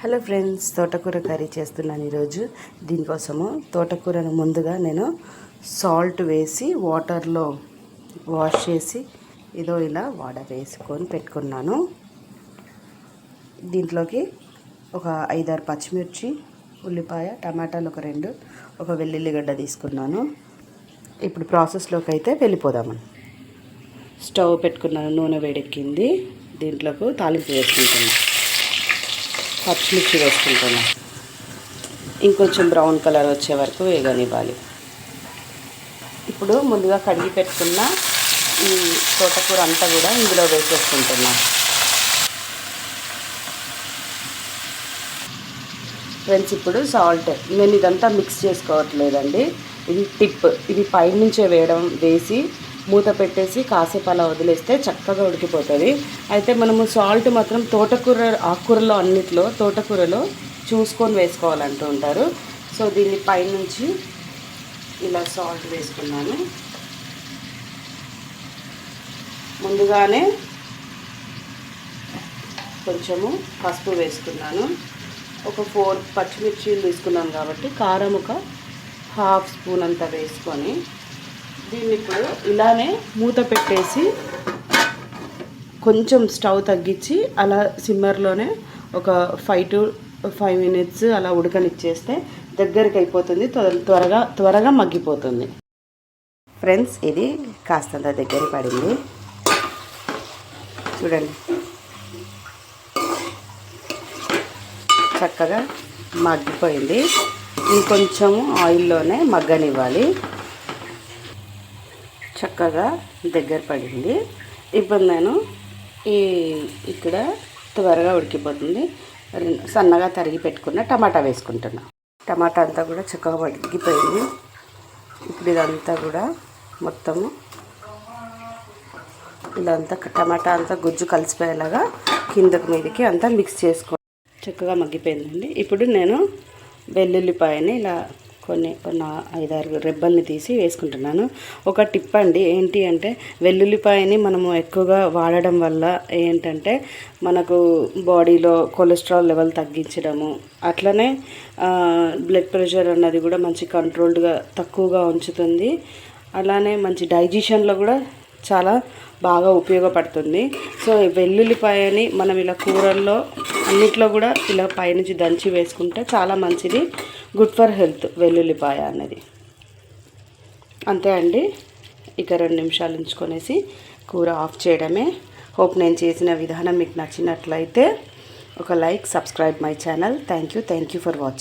Hello friends, తోటకూర curry చేస్తున్నాను ఈరోజు. దీనికోసము తోటకూరను ముందుగా నేను సాల్ట్ వేసి వాటర్లో వాష్ చేసి ఇలా వాటర్ వేసుకొని పెట్టుకున్నాను. దీంట్లోకి ఒక 5-6 పచ్చిమిర్చి, ఉల్లిపాయ, టమాటాలు ఒక 2, ఒక వెల్లుల్లిగడ్డ తీసుకున్నాను. ఇప్పుడు ప్రాసెస్లోకి అయితే వెళ్ళిపోదామని. స్టవ్ పెట్టుకున్నాను, నూనె వేడెక్కింది. దీంట్లోకి తాలింపు వేసుకుంటున్నాను. పచ్చిమిర్చి వేసుకుంటున్నాం. ఇంకొంచెం బ్రౌన్ కలర్ వచ్చే వరకు వేగనివ్వాలి. ఇప్పుడు ముందుగా కడిగి పెట్టుకున్న ఈ తోటకూర అంతా కూడా ఇందులో వేసేసుకుంటున్నాం. ఫ్రెండ్స్, ఇప్పుడు సాల్ట్ నేను ఇదంతా మిక్స్ చేసుకోవట్లేదండి. ఇది టిప్. ఇది పైనుంచే వేసి మూత పెట్టేసి కాసేపు అలా వదిలేస్తే చక్కగా ఉడికిపోతుంది. అయితే మనము సాల్ట్ మాత్రం ఆకుకూరలో అన్నిట్లో తోటకూరలో చూసుకొని వేసుకోవాలంటూ ఉంటారు. సో దీన్ని పైనుంచి ఇలా సాల్ట్ వేసుకున్నాను. ముందుగానే కొంచెము పసుపు వేసుకున్నాను. ఒక 4 పచ్చిమిర్చీలు తీసుకున్నాను కాబట్టి కారం ఒక 1/2 స్పూన్ అంతా వేసుకొని దీన్ని ఇప్పుడు ఇలానే మూత పెట్టేసి కొంచెం స్టవ్ తగ్గించి అలా సిమ్మర్లోనే ఒక 5 to 5 minutes అలా ఉడకనిచ్చేస్తే దగ్గరికి అయిపోతుంది. త్వరగా మగ్గిపోతుంది. ఫ్రెండ్స్, ఇది కాస్తంత దగ్గర పడింది చూడండి. చక్కగా మగ్గిపోయింది. ఇంకొంచెము ఆయిల్లోనే మగ్గనివ్వాలి. చక్కగా దగ్గర పడింది. ఇప్పుడు నేను ఇక్కడ త్వరగా ఉడికిపోతుంది. సన్నగా తరిగి పెట్టుకున్న టమాటా వేసుకుంటున్నా. టమాటా అంతా కూడా చక్కగా ఉడికిపోయింది. ఇప్పుడు ఇదంతా కూడా మొత్తము ఇదంతా టమాటా అంతా గుజ్జు కలిసిపోయేలాగా కిందకి మీదకి అంతా మిక్స్ చేసుకో. చక్కగా మగ్గిపోయిందండి. ఇప్పుడు నేను వెల్లుల్లిపాయని ఇలా కొన్ని 5-6 రెబ్బల్ని తీసి వేసుకుంటున్నాను. ఒక టిప్ అండి, ఏంటి అంటే వెల్లుల్లిపాయని మనము ఎక్కువగా వాడడం వల్ల ఏంటంటే మనకు బాడీలో కొలెస్ట్రాల్ లెవెల్ తగ్గించడము, అట్లనే బ్లడ్ ప్రెషర్ అన్నది కూడా మంచి కంట్రోల్డ్గా తక్కువగా ఉంచుతుంది. అలానే మంచి డైజెషన్లో కూడా చాలా బాగా ఉపయోగపడుతుంది. సో వెల్లుల్లిపాయని మనం ఇలా కూరల్లో అన్నిట్లో కూడా ఇలా పైనుంచి దంచి వేసుకుంటే చాలా మంచిది. గుడ్ ఫర్ హెల్త్ వెల్లుల్లిపాయ అన్నది. అంతే అండి. ఇక 2 నిమిషాలు ఉంచుకొనేసి కూర ఆఫ్ చేయడమే. హోప్ నేను చేసిన విధానం మీకు నచ్చినట్లయితే ఒక like, subscribe my channel. Thank you for watching.